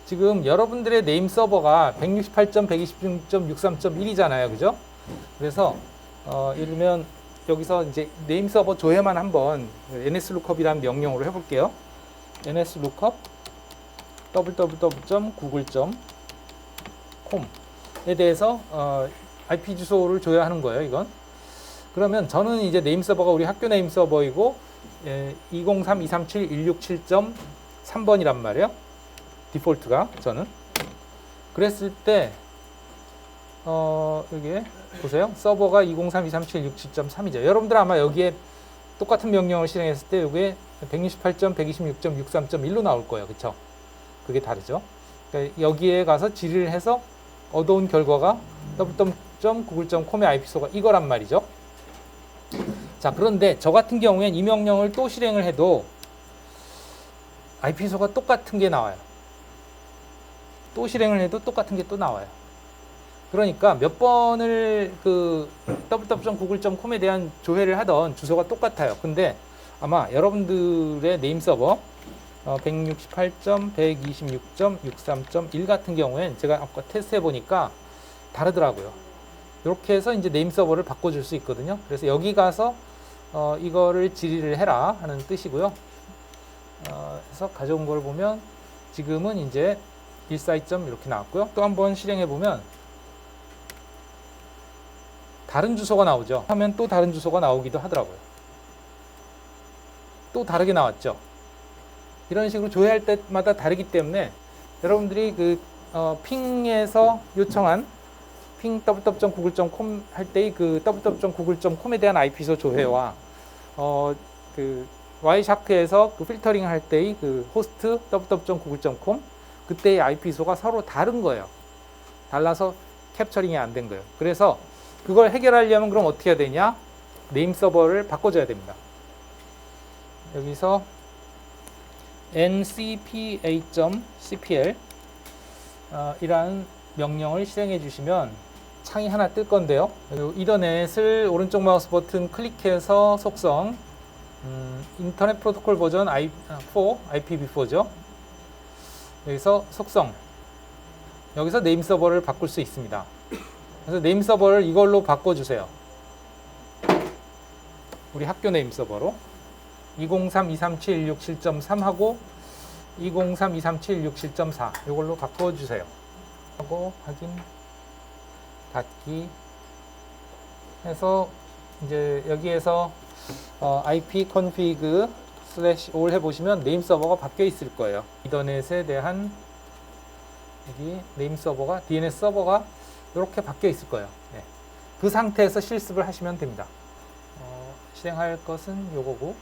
지금 여러분들의 네임 서버가 168.126.63.1이잖아요. 그죠? 그래서 예를 들면 여기서 이제 네임 서버 조회만 한번 nslookup 이라는 명령으로 해볼게요. nslookup www.google.com에 대해서 IP 주소를 조회하는 거예요. 이건. 그러면 저는 이제 네임 서버가 우리 학교 네임 서버이고 203.237.167.3번이란 말이에요. 디폴트가 저는. 그랬을 때 여기에 보세요. 서버가 203.237.167.3이죠. 여러분들 아마 여기에 똑같은 명령을 실행했을 때 이게 168.126.63.1로 나올 거예요. 그렇죠? 그게 다르죠. 그러니까 여기에 가서 질의를 해서 얻어온 결과가 www.google.com의 IP소가 이거란 말이죠. 자, 그런데 저 같은 경우엔 이 명령을 또 실행을 해도 IP소가 똑같은 게 나와요. 또 실행을 해도 똑같은 게 또 나와요. 그러니까 몇 번을 그 www.google.com에 대한 조회를 하던 주소가 똑같아요. 근데 아마 여러분들의 네임 서버 168.126.63.1 같은 경우엔 제가 아까 테스트 해보니까 다르더라고요. 이렇게 해서 이제 네임 서버를 바꿔줄 수 있거든요. 그래서 여기 가서 이거를 질의를 해라 하는 뜻이고요. 그래서 가져온 걸 보면 지금은 이제 142점 이렇게 나왔고요. 또 한번 실행해 보면 다른 주소가 나오죠. 하면 또 다른 주소가 나오기도 하더라고요. 또 다르게 나왔죠. 이런 식으로 조회할 때마다 다르기 때문에 여러분들이 그 핑에서 요청한 핑 www.google.com 할 때의 그 www.google.com에 대한 IP소 조회와 그 와이샤크에서 그 필터링 할 때의 그 호스트 www.google.com 그때의 IP소가 서로 다른 거예요. 달라서 캡처링이 안 된 거예요. 그래서 그걸 해결하려면 그럼 어떻게 해야 되냐? 네임 서버를 바꿔줘야 됩니다. 여기서 ncpa.cpl 이라는 명령을 실행해 주시면 창이 하나 뜰 건데요. 이더넷을 오른쪽 마우스 버튼 클릭해서 속성 인터넷 프로토콜 버전 4 IPv4죠. 여기서 속성 여기서 네임 서버를 바꿀 수 있습니다. 그래서 네임 서버를 이걸로 바꿔주세요. 우리 학교 네임 서버로 203.237.167.3하고 203.237.167.4 이걸로 바꿔주세요. 하고 확인 닫기 해서 이제 여기에서 ipconfig/all 해보시면 네임 서버가 바뀌어 있을 거예요. 이더넷에 대한 여기 네임 서버가 DNS 서버가 이렇게 바뀌어 있을 거예요. 네. 그 상태에서 실습을 하시면 됩니다. 실행할 것은 요거고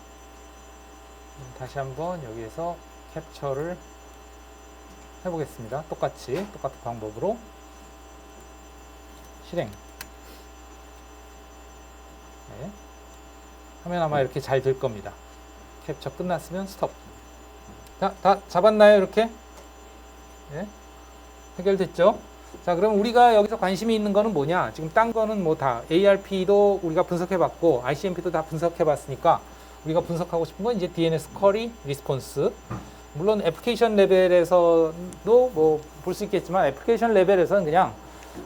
다시 한번 여기에서 캡처를 해보겠습니다. 똑같은 방법으로 실행 네. 하면 아마 이렇게 잘 될 겁니다. 캡처 끝났으면 스톱. 다 잡았나요? 이렇게 네. 해결됐죠? 자, 그럼 우리가 여기서 관심이 있는 거는 뭐냐? 지금 딴 거는 뭐 다 ARP도 우리가 분석해봤고 ICMP도 다 분석해봤으니까 우리가 분석하고 싶은 건 이제 DNS 쿼리 리스폰스. 물론 애플리케이션 레벨에서도 뭐 볼 수 있겠지만 애플리케이션 레벨에서는 그냥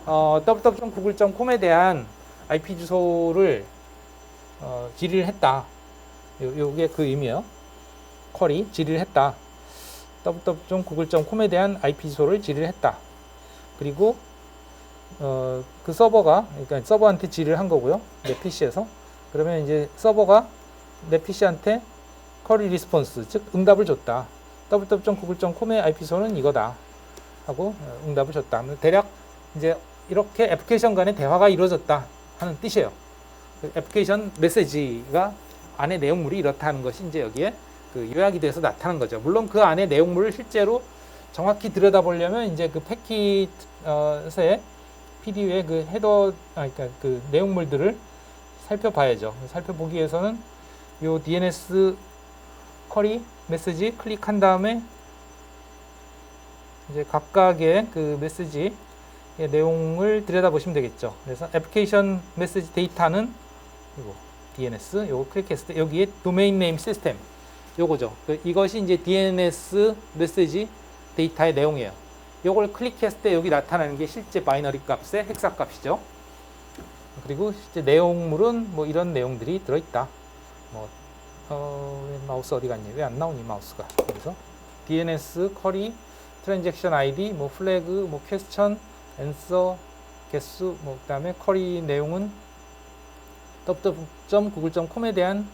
www.google.com에 대한 IP 주소를 질의를 했다. 요게 그 의미예요. 쿼리 질의를 했다. www.google.com에 대한 IP 주소를 질의를 했다. 그리고 그 서버가 그러니까 서버한테 질의를 한 거고요. 내 PC에서. 그러면 이제 서버가 내 PC한테 쿼리 리스폰스 즉 응답을 줬다. www.google.com의 IP소는 이거다 하고 응답을 줬다. 대략 이제 이렇게 애플리케이션 간의 대화가 이루어졌다 하는 뜻이에요. 애플리케이션 메시지가 안에 내용물이 이렇다는 것이 이제 여기에 그 요약이 돼서 나타난 거죠. 물론 그 안에 내용물을 실제로 정확히 들여다보려면 이제 그 패킷의 PDU의 그 헤더, 그러니까 그 내용물들을 살펴봐야죠. 살펴보기 위해서는 요 DNS 쿼리 메시지 클릭한 다음에 이제 각각의 그 메시지의 내용을 들여다보시면 되겠죠. 그래서 애플리케이션 메시지 데이터는 이거 DNS 요거 클릭했을 때 여기에 도메인 네임 시스템 요거죠. 이것이 이제 DNS 메시지 데이터의 내용이에요. 요걸 클릭했을 때 여기 나타나는 게 실제 바이너리 값의 헥사 값이죠. 그리고 실제 내용물은 뭐 이런 내용들이 들어있다. 뭐 마우스 어디 갔니? 왜 안 나오니 마우스가? 그래서 DNS, 쿼리, 트랜잭션 아이디, 뭐 플래그, 뭐 퀘스천, 앤서, 개수, 뭐 그다음에 쿼리 내용은 www.google.com에 대한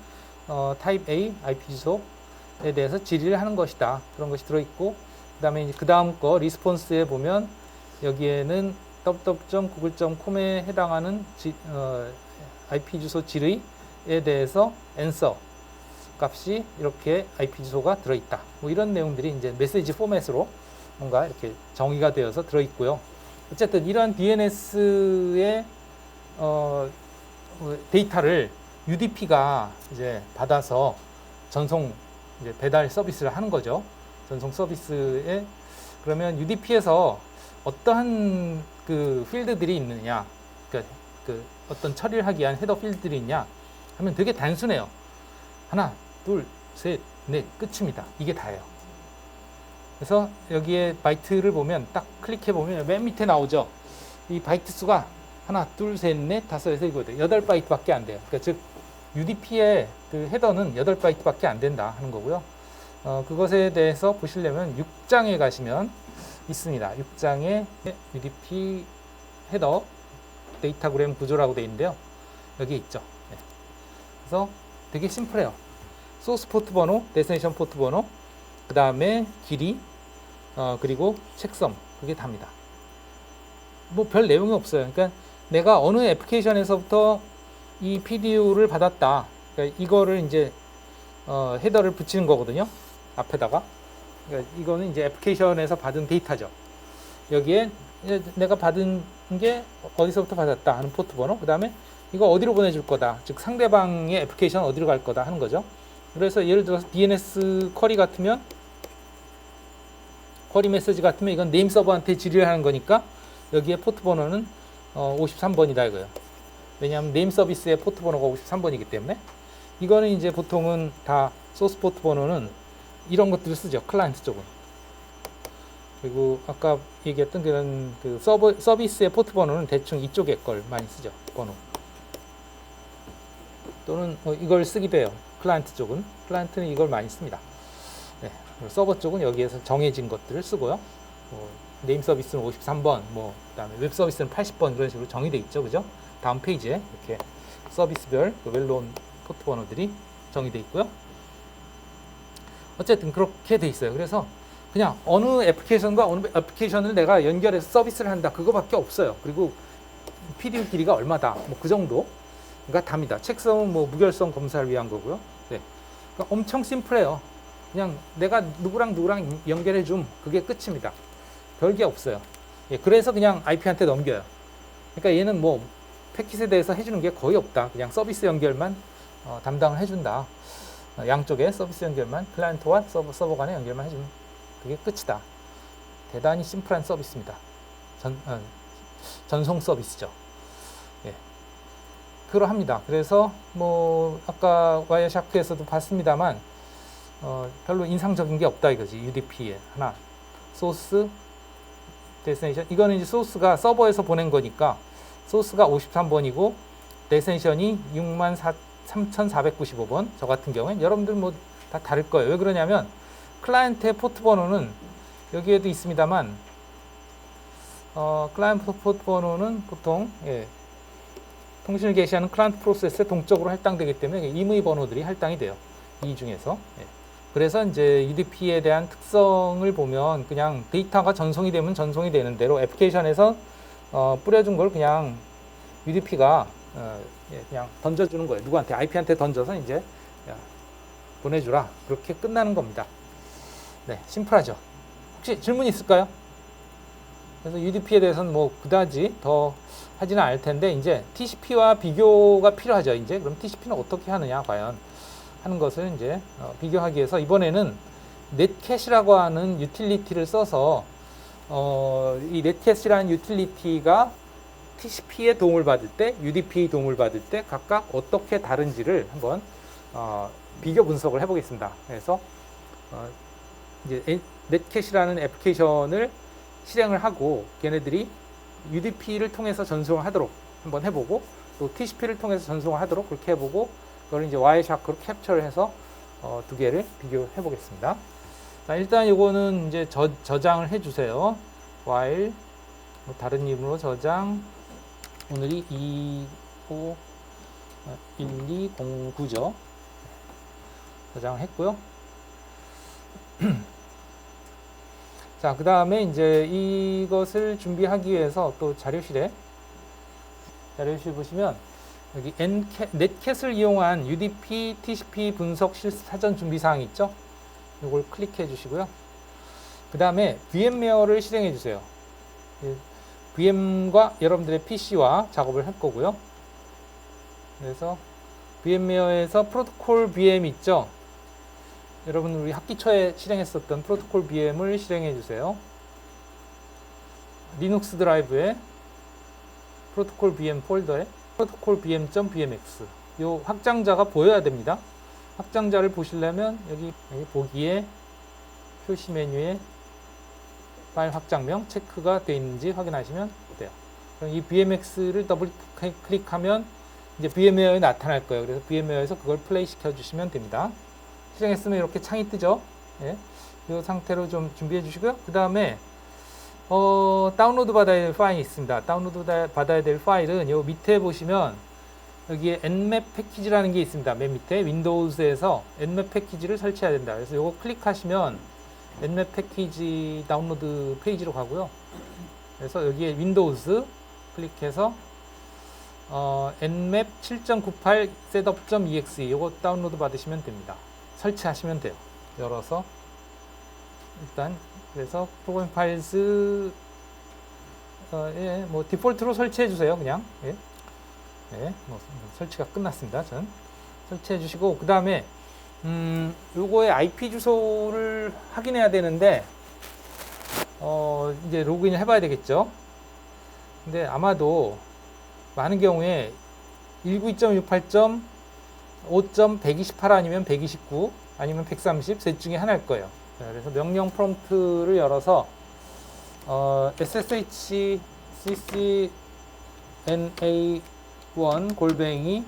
타입 A IP 주소에 대해서 질의를 하는 것이다. 그런 것이 들어있고, 그다음에 이제 그 다음 거 리스폰스에 보면 여기에는 www.google.com에 해당하는 IP 주소 질의에 대해서 answer 값이 이렇게 IP 주소가 들어있다. 뭐 이런 내용들이 이제 메시지 포맷으로 뭔가 이렇게 정의가 되어서 들어있고요. 어쨌든 이러한 DNS의 데이터를 UDP가 이제 받아서 전송 이제 배달 서비스를 하는 거죠. 전송 서비스에 그러면 UDP에서 어떠한 그 필드들이 있느냐, 그 어떤 처리를 하기 위한 헤더 필드들이 있냐 하면 되게 단순해요. 하나, 둘, 셋, 넷 끝입니다. 이게 다예요. 그래서 여기에 바이트를 보면 딱 클릭해 보면 맨 밑에 나오죠. 이 바이트 수가 하나, 둘, 셋, 넷, 다섯, 여섯, 일곱, 여덟 바이트밖에 안 돼요. 그러니까 즉 UDP의 그 헤더는 8바이트밖에 안 된다 하는 거고요. 그것에 대해서 보시려면 6장에 가시면 있습니다. 6장에 UDP 헤더 데이터그램 구조라고 되어 있는데요. 여기 있죠. 네. 그래서 되게 심플해요. 소스 포트 번호, 데스티네이션 포트 번호, 그 다음에 길이, 그리고 책섬, 그게 답니다. 뭐 별 내용이 없어요. 그러니까 내가 어느 애플리케이션에서부터 이 PDU를 받았다. 그러니까 이거를 이제 헤더를 붙이는 거거든요. 앞에다가. 그러니까 이거는 이제 애플리케이션에서 받은 데이터죠. 여기에 내가 받은 게 어디서부터 받았다 하는 포트 번호, 그 다음에 이거 어디로 보내줄 거다. 즉 상대방의 애플리케이션 어디로 갈 거다 하는 거죠. 그래서 예를 들어서 DNS 쿼리 같으면 쿼리 메시지 같으면 이건 네임 서버한테 질의를 하는 거니까 여기에 포트 번호는 53번이다 이거예요. 왜냐하면 네임 서비스의 포트 번호가 53번이기 때문에 이거는 이제 보통은 다 소스 포트 번호는 이런 것들을 쓰죠. 클라이언트 쪽은. 그리고 아까 얘기했던 그런 그 서비스의 포트 번호는 대충 이쪽에 걸 많이 쓰죠. 번호. 또는 이걸 쓰기도 해요. 클라이언트 쪽은. 클라이언트는 이걸 많이 씁니다. 네. 서버 쪽은 여기에서 정해진 것들을 쓰고요. 네임 서비스는 53번, 뭐 그다음에 웹 서비스는 80번 이런 식으로 정의되어 있죠. 그죠? 다음 페이지에 이렇게 서비스별 그 웰론 포트 번호들이 정의되어 있고요. 어쨌든 그렇게 돼 있어요. 그래서 그냥 어느 애플리케이션과 어느 애플리케이션을 내가 연결해서 서비스를 한다. 그거밖에 없어요. 그리고 PDU 길이가 얼마다. 뭐 그 정도가 답니다. 책성은 뭐 무결성 검사를 위한 거고요. 네. 그러니까 엄청 심플해요. 그냥 내가 누구랑 연결해 줌. 그게 끝입니다. 별게 없어요. 예, 그래서 그냥 IP한테 넘겨요. 그러니까 얘는 뭐 패킷에 대해서 해주는 게 거의 없다. 그냥 서비스 연결만 담당을 해준다. 양쪽에 서비스 연결만, 클라이언트와 서버 간의 연결만 해주면 그게 끝이다. 대단히 심플한 서비스입니다. 전송 서비스죠. 예. 그러합니다. 그래서 뭐 아까 와이어샤크에서도 봤습니다만 별로 인상적인 게 없다 이거지. UDP에 하나 소스 데스티네이션, 이거는 이제 소스가 서버에서 보낸 거니까 소스가 53번이고 데스티네이션이 63,495번. 저 같은 경우엔 여러분들 뭐 다 다를 거예요. 왜 그러냐면 클라이언트의 포트 번호는 여기에도 있습니다만 클라이언트 포트 번호는 보통 통신을 개시하는 클라이언트 프로세스에 동적으로 할당되기 때문에 임의 번호들이 할당이 돼요. 이 중에서. 그래서 이제 UDP에 대한 특성을 보면 그냥 데이터가 전송이 되면 전송이 되는 대로 애플리케이션에서 뿌려준 걸 그냥 UDP가 그냥 던져주는 거예요. 누구한테? IP한테 던져서 이제 보내주라. 그렇게 끝나는 겁니다. 네, 심플하죠. 혹시 질문 있을까요? 그래서 UDP에 대해서는 뭐 그다지 더 하지는 않을 텐데 이제 TCP와 비교가 필요하죠. 이제 그럼 TCP는 어떻게 하느냐 과연 하는 것을 이제 비교하기 위해서 이번에는 넷캣이라고 하는 유틸리티를 써서 이 넷캣이라는 유틸리티가 TCP의 도움을 받을 때, UDP의 도움을 받을 때 각각 어떻게 다른지를 한번 비교 분석을 해보겠습니다. 그래서 이제 넷캣이라는 애플리케이션을 실행을 하고 걔네들이 UDP를 통해서 전송을 하도록 한번 해보고 또 TCP를 통해서 전송을 하도록 그렇게 해보고 그걸 이제 와이어샤크로 캡처를 해서 두 개를 비교해 보겠습니다. 자, 일단 이거는 이제 저장을 해주세요. while 뭐 다른 이름으로 저장 오늘이 1209죠. 저장을 했고요. 자, 그 다음에 이제 이것을 준비하기 위해서 또 자료실에 보시면 여기 넷캣을 이용한 UDP, TCP 분석 사전 준비 사항이 있죠. 이걸 클릭해 주시고요. 그 다음에 VMware를 실행해 주세요. VM과 여러분들의 PC와 작업을 할 거고요. 그래서 VMware에서 프로토콜 VM 있죠. 여러분 우리 학기 초에 실행했었던 프로토콜 VM을 실행해 주세요. 리눅스 드라이브에 프로토콜 VM 폴더에 프로토콜 vm.vmx 요 확장자가 보여야 됩니다. 확장자를 보시려면 여기 보기에 표시 메뉴에 파일 확장명 체크가 되어 있는지 확인하시면 돼요. 그럼 이 vmx를 더블 클릭하면 이제 VMware에 나타날 거예요. 그래서 VMware에서 그걸 플레이 시켜 주시면 됩니다. 실행했으면 이렇게 창이 뜨죠. 예. 이 상태로 좀 준비해 주시고요. 그 다음에 다운로드 받아야 될 파일이 있습니다. 다운로드 받아야 될 파일은 요 밑에 보시면 여기에 nmap 패키지라는 게 있습니다. 맨 밑에 윈도우즈에서 nmap 패키지를 설치해야 된다. 그래서 요거 클릭하시면 nmap 패키지 다운로드 페이지로 가고요. 그래서 여기에 윈도우즈 클릭해서 nmap 7.98 setup.exe 요거 다운로드 받으시면 됩니다. 설치하시면 돼요. 열어서 일단 그래서 프로그램 파일즈 뭐 디폴트로 설치해 주세요. 그냥 뭐 설치가 끝났습니다. 전 설치해 주시고 그 다음에 요거의 IP 주소를 확인해야 되는데 이제 로그인을 해봐야 되겠죠. 근데 아마도 많은 경우에 192.68.5.128 아니면 129 아니면 130 셋 중에 하나일 거예요. 그래서 명령 프롬프트를 열어서 ssh ccna1 골뱅이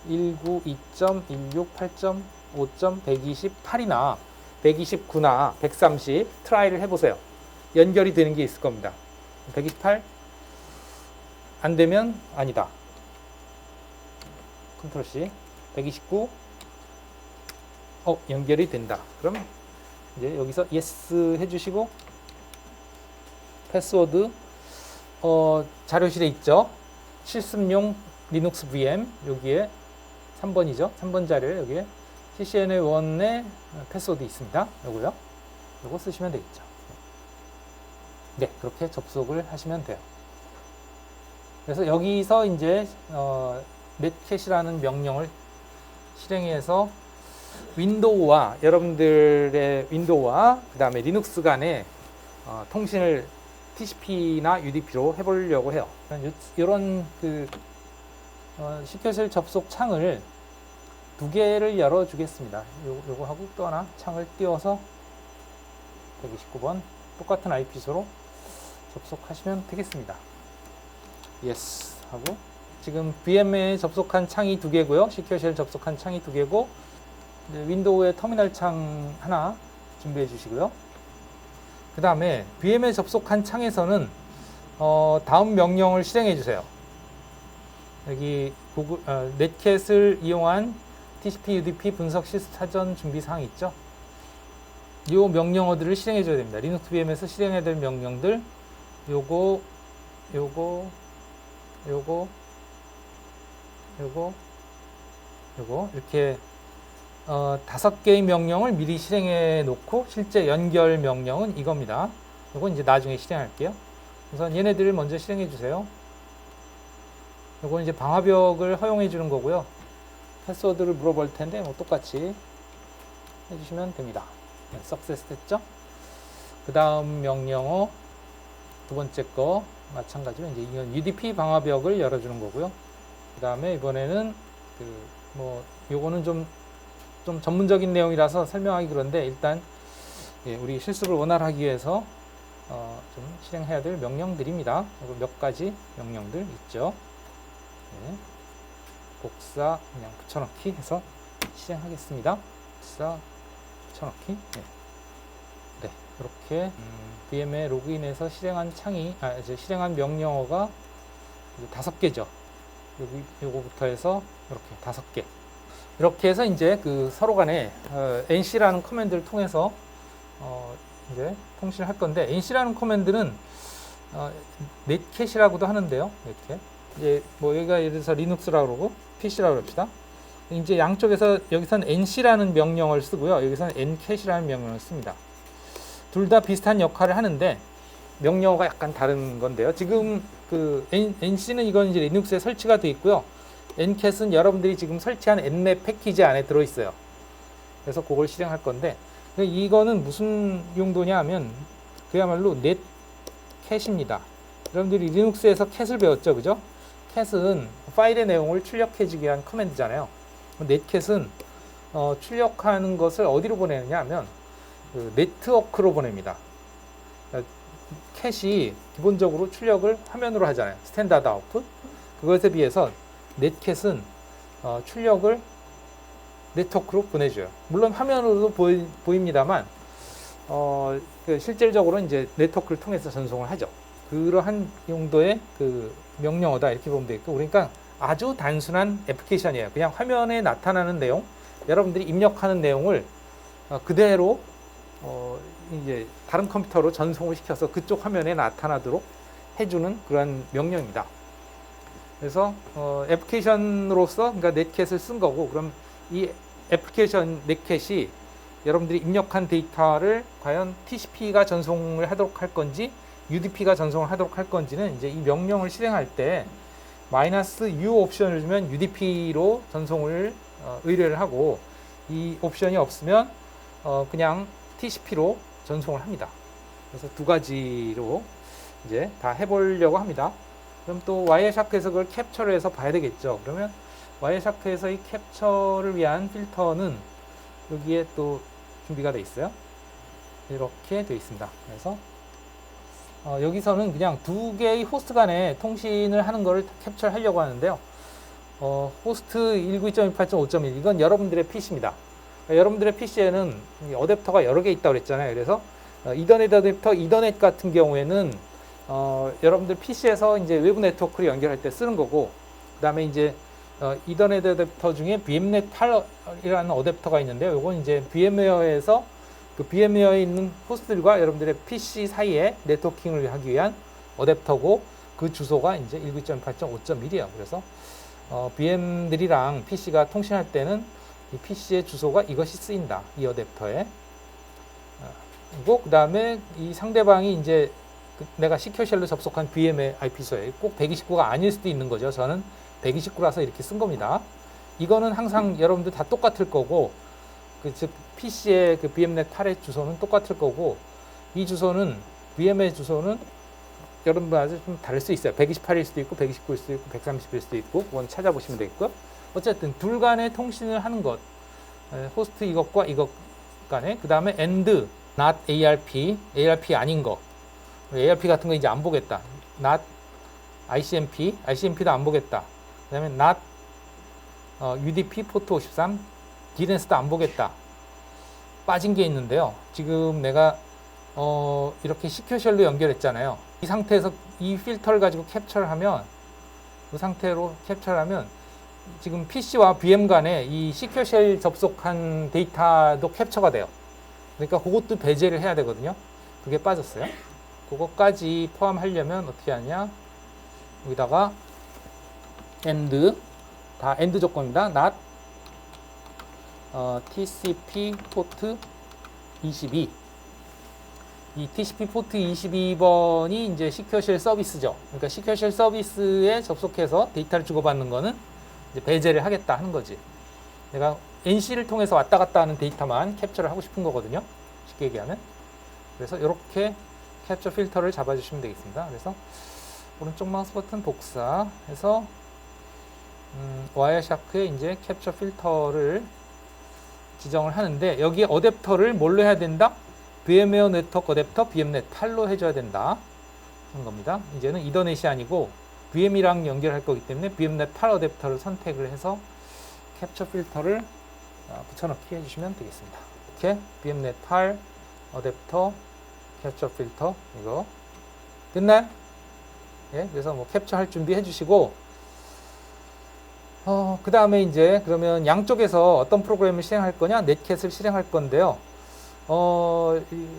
192.168.5.128이나 129나 130 트라이를 해보세요. 연결이 되는 게 있을 겁니다. 128 안 되면 아니다. 컨트롤 C 129 연결이 된다. 그럼 이제 여기서 yes 해주시고 패스워드 자료실에 있죠. 실습용 리눅스 VM 여기에 3번이죠. 3번 자료에 여기에 CCNA1의 패스워드 있습니다. 요거요. 요거 쓰시면 되겠죠. 네, 그렇게 접속을 하시면 돼요. 그래서 여기서 이제 netcat이라는 명령을 실행해서 윈도우와 여러분들의 윈도우와 그 다음에 리눅스 간의 통신을 TCP나 UDP로 해보려고 해요. 이런 그 시큐어셀 접속 창을 두 개를 열어주겠습니다. 요거 하고 또 하나 창을 띄워서 129번 똑같은 IP 주소로 접속하시면 되겠습니다. Yes 하고 지금 VM에 접속한 창이 두 개고요. 시큐어셀 접속한 창이 두 개고 윈도우의 터미널 창 하나 준비해 주시고요. 그 다음에 VM에 접속한 창에서는 다음 명령을 실행해 주세요. 여기 넷캣을 이용한 TCP, UDP 분석 사전 준비 사항이 있죠. 이 명령어들을 실행해 줘야 됩니다. 리눅스 VM에서 실행해야 될 명령들 요거 이렇게 5개의 명령을 미리 실행해 놓고 실제 연결 명령은 이겁니다. 이건 이제 나중에 실행할게요. 우선 얘네들을 먼저 실행해 주세요. 이건 이제 방화벽을 허용해 주는 거고요. 패스워드를 물어볼 텐데 뭐 똑같이 해주시면 됩니다. 네, 석세스 됐죠? 그 다음 명령어 두 번째 거 마찬가지로 이제 이건 UDP 방화벽을 열어주는 거고요. 그 다음에 이번에는 요거는 좀 전문적인 내용이라서 설명하기 그런데 일단 우리 실습을 원활하게 위해서 좀 실행해야 될 명령들입니다. 몇 가지 명령들 있죠. 네. 복사 그냥 붙여넣기 해서 실행하겠습니다. 복사 붙여넣기. 네. 네. 이렇게 VM에 로그인해서 실행한 창이 이제 실행한 명령어가 5개죠. 요거부터 해서 이렇게 5개. 이렇게 해서 이제 그 서로 간에 nc라는 커맨드를 통해서 이제 통신을 할 건데, nc라는 커맨드는 넷캣이라고도 하는데요. 넷캣. 이제 뭐 여기가 예를 들어서 리눅스라고 그러고 PC라고 합시다. 이제 양쪽에서 여기서는 nc라는 명령을 쓰고요. 여기서는 ncat이라는 명령을 씁니다. 둘 다 비슷한 역할을 하는데 명령어가 약간 다른 건데요. 지금 그 nc는 이건 이제 리눅스에 설치가 되어 있고요. ncat은 여러분들이 지금 설치한 nnet 패키지 안에 들어 있어요. 그래서 그걸 실행할 건데, 이거는 무슨 용도냐 하면 그야말로 넷캣입니다. 여러분들이 리눅스에서 캣을 배웠죠, 그죠? 캣은 파일의 내용을 출력해주기 위한 커맨드잖아요. 넷캣은 출력하는 것을 어디로 보내느냐 하면 그 네트워크로 보냅니다. 캣이 기본적으로 출력을 화면으로 하잖아요. 스탠다드 아웃풋. 그것에 비해서 넷캣은 출력을 네트워크로 보내줘요. 물론 화면으로도 보입니다만 실질적으로 이제 네트워크를 통해서 전송을 하죠. 그러한 용도의 그 명령어다 이렇게 보면 되겠고, 그러니까 아주 단순한 애플리케이션이에요. 그냥 화면에 나타나는 내용, 여러분들이 입력하는 내용을 그대로 이제 다른 컴퓨터로 전송을 시켜서 그쪽 화면에 나타나도록 해주는 그런 명령입니다. 그래서 애플리케이션으로서 그러니까 넷캣을 쓴 거고, 그럼 이 애플리케이션 넷캣이 여러분들이 입력한 데이터를 과연 TCP가 전송을 하도록 할 건지 UDP가 전송을 하도록 할 건지는 이제 이 명령을 실행할 때 -U 옵션을 주면 UDP로 전송을 의뢰를 하고, 이 옵션이 없으면 그냥 TCP로 전송을 합니다. 그래서 두 가지로 이제 다 해보려고 합니다. 그럼 또 와이어샤크에서 그걸 캡처를 해서 봐야 되겠죠. 그러면 와이어샤크에서 이 캡처를 위한 필터는 여기에 또 준비가 되어 있어요. 이렇게 되어 있습니다. 그래서 여기서는 그냥 두 개의 호스트 간에 통신을 하는 것을 캡처를 하려고 하는데요. 호스트 192.168.5.1 이건 여러분들의 PC입니다. 여러분들의 PC에는 어댑터가 여러 개 있다고 그랬잖아요. 그래서 이더넷 어댑터, 이더넷 같은 경우에는 여러분들 PC에서 이제 외부 네트워크를 연결할 때 쓰는 거고, 그 다음에 이제 이더넷 어댑터 중에 VMnet 8이라는 어댑터가 있는데요. 이건 이제 VMware에서 그 VMware에 있는 호스트들과 여러분들의 PC 사이에 네트워킹을 하기 위한 어댑터고, 그 주소가 이제 192.8.5.1이에요. 그래서 VM들이랑 PC가 통신할 때는 이 PC의 주소가 이것이 쓰인다. 이 어댑터에. 그리고 그 다음에 이 상대방이 이제 내가 시큐어쉘로 접속한 VM의 IP소에 꼭 129가 아닐 수도 있는 거죠. 저는 129라서 이렇게 쓴 겁니다. 이거는 항상 여러분들 다 똑같을 거고, 즉 PC의 그 VMnet 8의 주소는 똑같을 거고, 이 주소는 VM의 주소는 여러분들한테 좀 다를 수 있어요. 128일 수도 있고 129일 수도 있고 130일 수도 있고, 그건 찾아보시면 되겠고요. 어쨌든 둘 간의 통신을 하는 것, 호스트 이것과 이것 간에, 그 다음에 AND, not ARP, ARP 아닌 거, ARP 같은 거 이제 안 보겠다. not ICMP, ICMP도 안 보겠다. 그 다음에 not UDP 포트 53, DNS도 안 보겠다. 빠진 게 있는데요. 지금 내가 이렇게 시큐어쉘로 연결했잖아요. 이 상태에서 이 필터를 가지고 캡처를 하면, 그 상태로 캡처를 하면 지금 PC와 VM 간에 이 시큐어쉘 접속한 데이터도 캡처가 돼요. 그러니까 그것도 배제를 해야 되거든요. 그게 빠졌어요. 그것까지 포함하려면 어떻게 하냐? 여기다가 AND, 다 AND 조건입니다. not TCP 포트 22. 이 TCP 포트 22번이 이제 시큐어쉘 서비스죠. 그러니까 시큐어쉘 서비스에 접속해서 데이터를 주고받는 거는 이제 배제를 하겠다 하는 거지. 내가 NC를 통해서 왔다 갔다 하는 데이터만 캡처를 하고 싶은 거거든요. 쉽게 얘기하면. 그래서 이렇게 캡처 필터를 잡아주시면 되겠습니다. 그래서 오른쪽 마우스 버튼 복사해서 와이어샤크에 이제 캡처 필터를 지정을 하는데, 여기에 어댑터를 뭘로 해야 된다? VM웨어 네트워크 어댑터 VMnet 8로 해줘야 된다 하는 겁니다. 이제는 이더넷이 아니고 VM이랑 연결할 거기 때문에 VMnet 8 어댑터를 선택을 해서 캡처 필터를 붙여넣기 해주시면 되겠습니다. 이렇게 VMnet 8 어댑터 캡처 필터 이거 됐나요? 예, 그래서 뭐 캡처할 준비 해주시고 그 다음에 이제 그러면 양쪽에서 어떤 프로그램을 실행할 거냐? 넷캣을 실행할 건데요.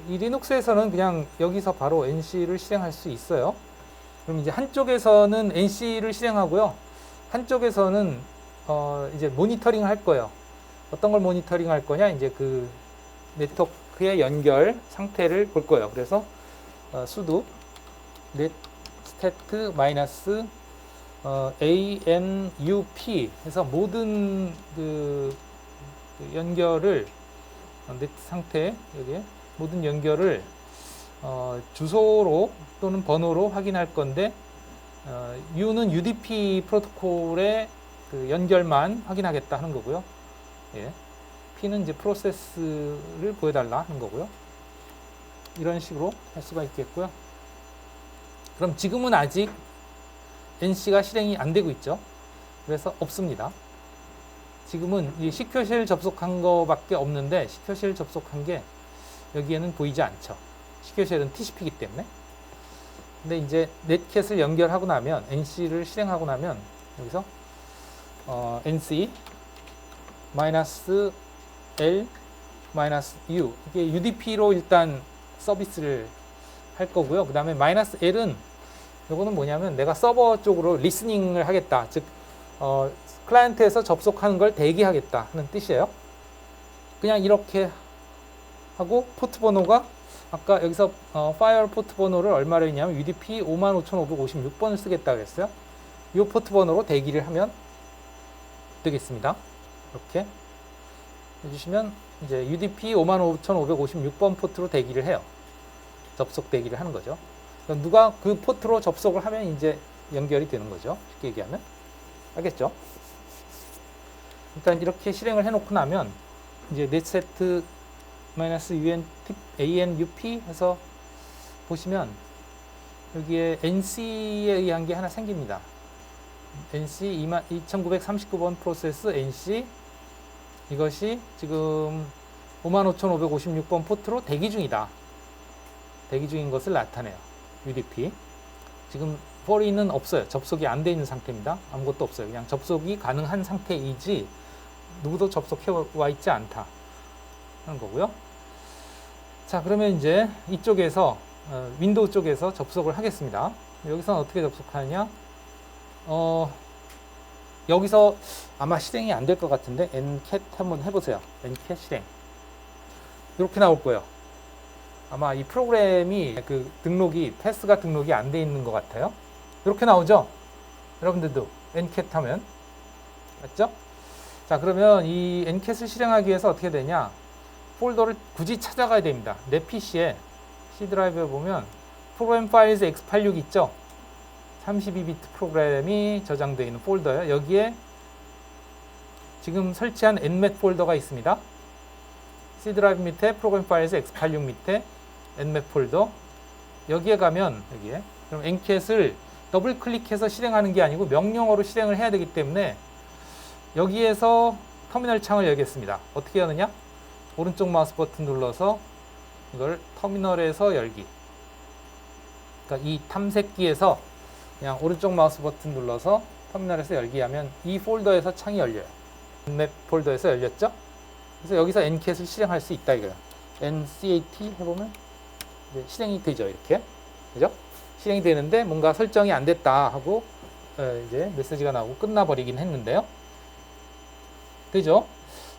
이 리눅스에서는 그냥 여기서 바로 NC를 실행할 수 있어요. 그럼 이제 한쪽에서는 NC를 실행하고요. 한쪽에서는 이제 모니터링 할 거예요. 어떤 걸 모니터링 할 거냐? 이제 그 네트워크의 연결 상태를 볼 거예요. 그래서 sudo net stat 마이너스 ANUP 해서 모든 그 연결을 네트 상태 여기 모든 연결을 주소로 또는 번호로 확인할 건데 U는 UDP 프로토콜의 그 연결만 확인하겠다 하는 거고요. 예. P는 이제 프로세스를 보여달라 하는 거고요. 이런 식으로 할 수가 있겠고요. 그럼 지금은 아직 NC가 실행이 안 되고 있죠. 그래서 없습니다. 지금은 이 시큐어쉘 접속한 거밖에 없는데 시큐어쉘 접속한 게 여기에는 보이지 않죠. 시큐어쉘은 TCP이기 때문에. 근데 이제 넷캣을 연결하고 나면 NC를 실행하고 나면 여기서 NC -L -U 이게 UDP로 일단 서비스를 할 거고요. 그 다음에 -L은 이거는 뭐냐면 내가 서버 쪽으로 리스닝을 하겠다. 즉 클라이언트에서 접속하는 걸 대기하겠다 하는 뜻이에요. 그냥 이렇게 하고 포트 번호가 아까 여기서 파이어월 포트 번호를 얼마로 했냐면 UDP 55,556번을 쓰겠다 그랬어요. 이 포트 번호로 대기를 하면 되겠습니다. 이렇게 해주시면 이제 UDP 55,556번 포트로 대기를 해요. 접속 대기를 하는 거죠. 누가 그 포트로 접속을 하면 이제 연결이 되는 거죠. 쉽게 얘기하면. 알겠죠? 일단 이렇게 실행을 해놓고 나면 이제 netset -ANUP 해서 보시면 여기에 NC에 의한 게 하나 생깁니다. NC 2939번 프로세스 NC 이것이 지금 55,556번 포트로 대기 중이다. 대기 중인 것을 나타내요. UDP. 지금 foreign은 없어요. 접속이 안 돼 있는 상태입니다. 아무것도 없어요. 그냥 접속이 가능한 상태이지 누구도 접속해 와 있지 않다 하는 거고요. 자, 그러면 이제 이쪽에서 윈도우 쪽에서 접속을 하겠습니다. 여기서는 어떻게 접속하느냐? 여기서 아마 실행이 안 될 것 같은데 ncat 한번 해보세요. ncat 실행 이렇게 나올 거예요. 아마 이 프로그램이 그 등록이 패스가 등록이 안 돼 있는 것 같아요. 이렇게 나오죠? 여러분들도 ncat 하면 맞죠? 자, 그러면 이 ncat을 실행하기 위해서 어떻게 되냐? 폴더를 굳이 찾아가야 됩니다. 내 PC에 C 드라이브에 보면 프로그램 파일즈 x86 있죠? 32비트 프로그램이 저장되어 있는 폴더예요. 여기에 지금 설치한 nmat 폴더가 있습니다. C 드라이브 밑에 프로그램 파일즈 x86 밑에 nmat 폴더 여기에 가면 여기에 그럼 ncat을 더블 클릭해서 실행하는 게 아니고 명령어로 실행을 해야 되기 때문에 여기에서 터미널 창을 열겠습니다. 어떻게 하느냐? 오른쪽 마우스 버튼 눌러서 이걸 터미널에서 열기. 그러니까 이 탐색기에서 그냥 오른쪽 마우스 버튼 눌러서 터미널에서 열기 하면 이 폴더에서 창이 열려요. nmat 폴더에서 열렸죠? 그래서 여기서 ncat을 실행할 수 있다 이거예요. ncat 해보면 이제 실행이 되죠. 이렇게. 그죠? 실행이 되는데 뭔가 설정이 안 됐다 하고 이제 메시지가 나오고 끝나버리긴 했는데요. 되죠?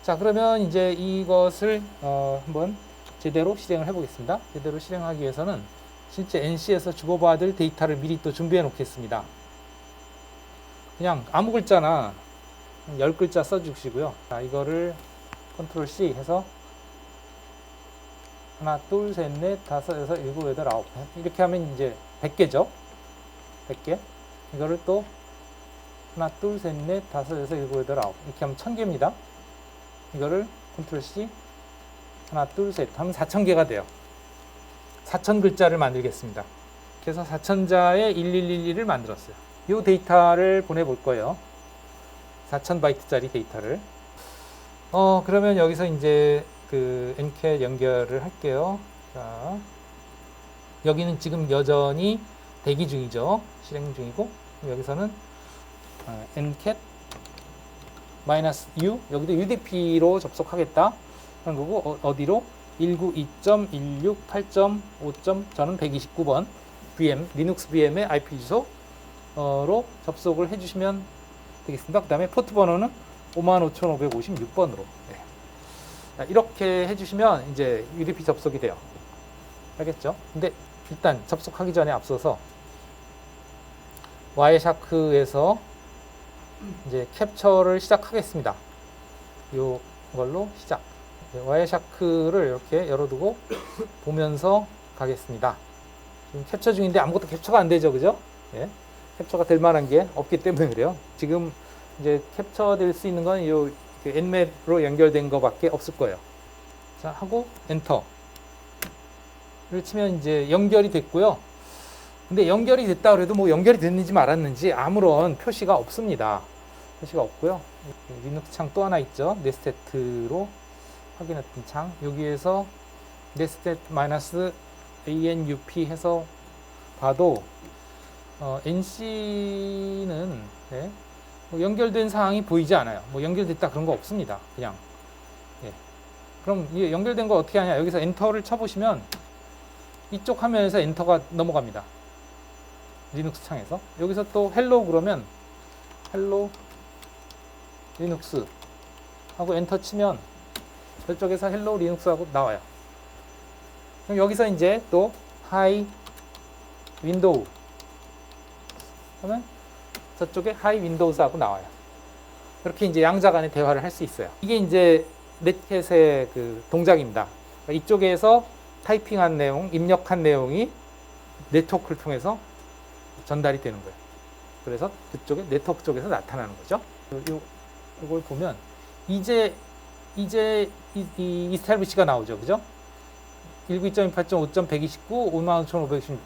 자, 그러면 이제 이것을 한번 제대로 실행을 해보겠습니다. 제대로 실행하기 위해서는 실제 NC에서 주고받을 데이터를 미리 또 준비해 놓겠습니다. 그냥 아무 글자나 10글자 써주시고요. 자, 이거를 컨트롤 C 해서 하나, 둘, 셋, 넷, 다섯, 여섯, 일곱, 여덟, 아홉 이렇게 하면 이제 100개죠. 100개. 이거를 또 하나, 둘, 셋, 넷, 다섯, 여섯, 일곱, 여덟, 아홉 이렇게 하면 1000개입니다. 이거를 컨트롤 C 하나, 둘, 셋 하면 4000개가 돼요. 4000글자를 만들겠습니다. 그래서 4000자의 1111을 만들었어요. 이 데이터를 보내볼 거예요. 4000바이트짜리 데이터를. 그러면 여기서 이제 그 엔캣 연결을 할게요. 자, 여기는 지금 여전히 대기 중이죠. 실행 중이고, 여기서는 엔캣 -u, 여기도 UDP로 접속하겠다 하는 거고, 어디로? 192.168.5. 저는 129번 VM, 리눅스 VM의 IP 주소로 접속을 해주시면 되겠습니다. 그 다음에 포트 번호는 55,556번으로. 네. 이렇게 해주시면 이제 UDP 접속이 돼요. 알겠죠? 근데 일단 접속하기 전에 앞서서 와이어샤크에서 이제 캡처를 시작하겠습니다. 이걸로 시작. 와이어샤크를 이렇게 열어두고 보면서 가겠습니다. 지금 캡처 중인데 아무것도 캡처가 안 되죠, 그죠? 예. 캡처가 될 만한 게 없기 때문에 그래요. 지금 이제 캡처될 수 있는 건 이 엔맵으로 연결된 거밖에 없을 거예요. 자, 하고 엔터를 치면 이제 연결이 됐고요. 근데 연결이 됐다 그래도 뭐 연결이 됐는지 말았는지 아무런 표시가 없습니다. 표시가 없고요. 리눅스 창 또 하나 있죠. 네스테트로 확인했던 창. 여기에서 nested-anup 해서 봐도 NC는 네, 뭐 연결된 사항이 보이지 않아요. 뭐 연결됐다 그런 거 없습니다. 그냥. 예. 그럼 이 연결된 거 어떻게 하냐? 여기서 엔터를 쳐보시면 이쪽 화면에서 엔터가 넘어갑니다. 리눅스 창에서. 여기서 또 헬로 그러면 헬로 리눅스 하고 엔터 치면 저쪽에서 헬로 리눅스 하고 나와요. 그럼 여기서 이제 또 하이 윈도우 하면 저쪽에 하이 윈도우즈 하고 나와요. 이렇게 이제 양자 간의 대화를 할 수 있어요. 이게 이제 넷캣의 그 동작입니다. 그러니까 이쪽에서 타이핑한 내용, 입력한 내용이 네트워크를 통해서 전달이 되는 거예요. 그래서 그쪽에 네트워크 쪽에서 나타나는 거죠. 이걸 보면 이제 이 이스타일리시가 나오죠, 그죠? 192.28.5.129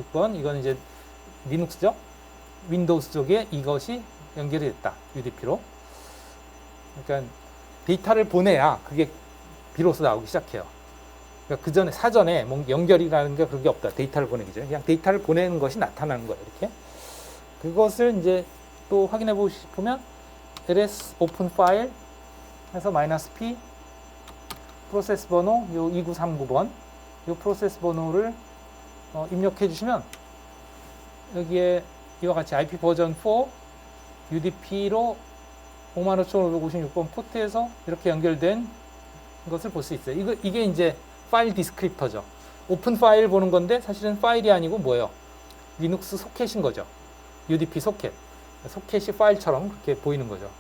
55,516번 이건 이제 리눅스죠. 윈도우스 쪽에 이것이 연결이 됐다. UDP로. 그러니까 데이터를 보내야 그게 비로소 나오기 시작해요. 그러니까 그 전에 사전에 뭐 연결이라는 게 그런 게 없다. 데이터를 보내기 전에 그냥 데이터를 보내는 것이 나타나는 거예요. 이렇게. 그것을 이제 또 확인해 보면 ls open file 해서 -p 프로세스 번호 요 2939번 요 프로세스 번호를 입력해 주시면 여기에 이와 같이 IP 버전 4 UDP로 55,556번 포트에서 이렇게 연결된 것을 볼 수 있어요. 이게 이제 파일 디스크립터죠. 오픈 파일 보는 건데 사실은 파일이 아니고 뭐예요? 리눅스 소켓인 거죠. UDP 소켓. 소켓이 파일처럼 그렇게 보이는 거죠.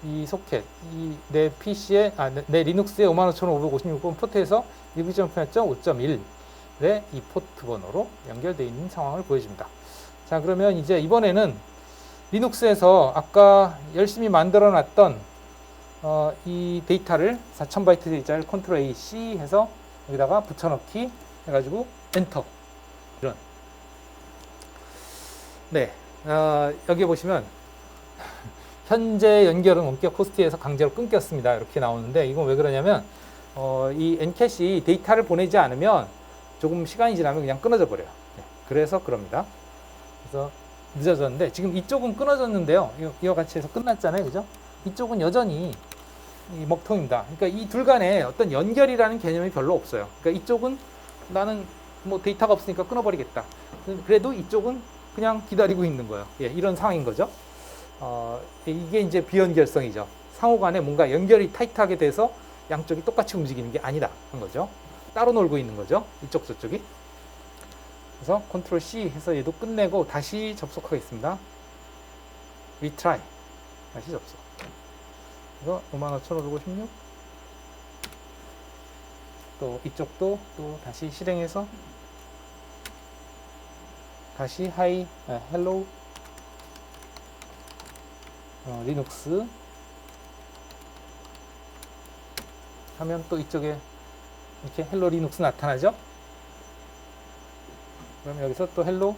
이 소켓, 내 PC에, 내 리눅스의 55,556번 포트에서 192.8.5.1의 이 포트 번호로 연결되어 있는 상황을 보여줍니다. 자, 그러면 이제 이번에는 리눅스에서 아까 열심히 만들어 놨던 이 데이터를 4000바이트 데이터를 컨트롤 A, C 해서 여기다가 붙여넣기 해가지고 엔터. 이런. 네. 여기 보시면 현재 연결은 원격 호스트에서 강제로 끊겼습니다. 이렇게 나오는데 이건 왜 그러냐면 이 엔캣이 데이터를 보내지 않으면 조금 시간이 지나면 그냥 끊어져 버려요. 네. 그래서 그럽니다. 그래서 늦어졌는데 지금 이쪽은 끊어졌는데요. 이와 같이 해서 끝났잖아요. 그죠? 이쪽은 여전히 먹통입니다. 그러니까 이 둘 간에 어떤 연결이라는 개념이 별로 없어요. 그러니까 이쪽은 나는 뭐 데이터가 없으니까 끊어버리겠다. 그래도 이쪽은 그냥 기다리고 있는 거예요. 예, 이런 상황인 거죠. 이게 이제 비연결성이죠. 상호 간에 뭔가 연결이 타이트하게 돼서 양쪽이 똑같이 움직이는 게 아니다 한 거죠. 따로 놀고 있는 거죠. 이쪽 저쪽이. 그래서 컨트롤 C 해서 얘도 끝내고 다시 접속하겠습니다. retry. 다시 접속. 그래서 55,556. 또 이쪽도 또 다시 실행해서 다시 hello 리눅스 하면 또 이쪽에 이렇게 헬로 리눅스 나타나죠. 그럼 여기서 또 헬로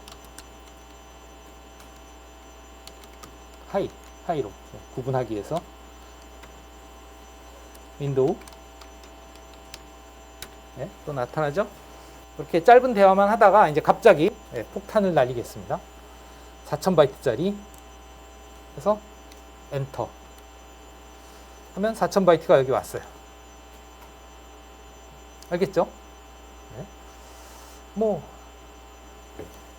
하이로 구분하기 위해서 윈도우 또 나타나죠. 이렇게 짧은 대화만 하다가 이제 갑자기 폭탄을 날리겠습니다. 4000바이트짜리 그래서 엔터 하면 4000바이트가 여기 왔어요. 알겠죠? 뭐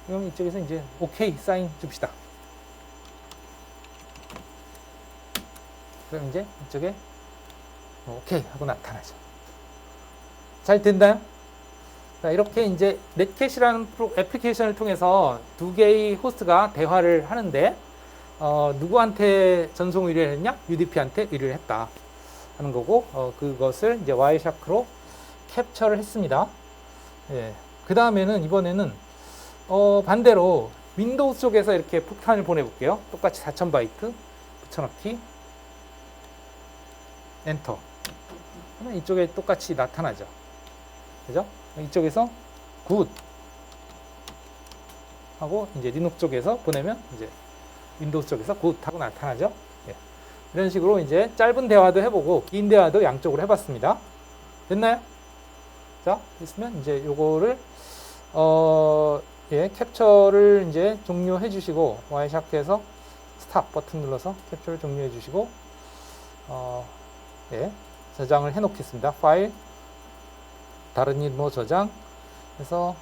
그럼 이쪽에서 이제 오케이 사인 줍시다. 그럼 이제 이쪽에 오케이 하고 나타나죠. 잘 됐나요? 자, 이렇게 이제 넷캣이라는 애플리케이션을 통해서 두 개의 호스트가 대화를 하는데 누구한테 전송 의뢰를 했냐? UDP한테 의뢰를 했다 하는 거고 그것을 이제 와이샤크로 캡처를 했습니다. 예. 그 다음에는 이번에는 반대로 윈도우 쪽에서 이렇게 폭탄을 보내볼게요. 똑같이 4000바이트 붙여넣기 엔터 하면 이쪽에 똑같이 나타나죠. 그죠? 이쪽에서 굿 하고 이제 리눅 쪽에서 보내면 이제 윈도우 쪽에서 굿 하고 나타나죠. 예. 이런 식으로 이제 짧은 대화도 해보고 긴 대화도 양쪽으로 해봤습니다. 됐나요? 자, 됐으면 이제 요거를 캡처를 이제 종료해 주시고 와이샤크에서 스탑 버튼 눌러서 캡처를 종료해 주시고 저장을 해 놓겠습니다. 파일 다른 일모 저장 해서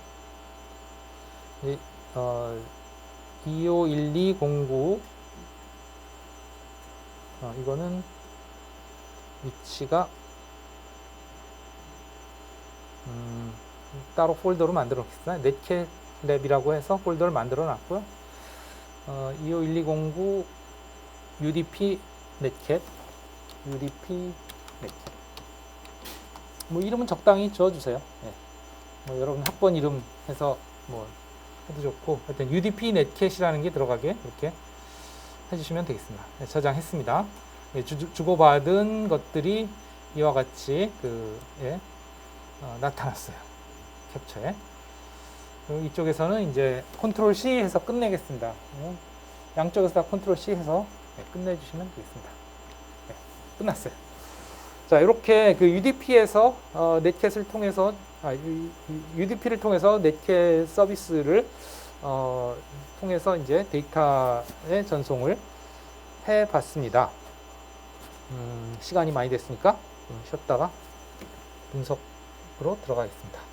251209 이거는 위치가 따로 폴더로 만들어 놓겠습니다. 넷캣 랩이라고 해서 폴더를 만들어 놨고요. 251209 UDP 넷캣 뭐 이름은 적당히 지어주세요. 뭐 여러분 학번 이름 해서 뭐 해도 좋고 하여튼 UDP 넷캣이라는 게 들어가게 이렇게 해주시면 되겠습니다. 저장했습니다. 주고받은 것들이 이와 같이 나타났어요. 캡처에. 그리고 이쪽에서는 이제 컨트롤 C 해서 끝내겠습니다. 양쪽에서 다 컨트롤 C 해서 끝내주시면 되겠습니다. 끝났어요. 자, 이렇게 그 UDP에서 넷캣을 통해서 UDP를 통해서 넷캣 서비스를 통해서 이제 데이터의 전송을 해봤습니다. 시간이 많이 됐으니까 좀 쉬었다가 분석으로 들어가겠습니다.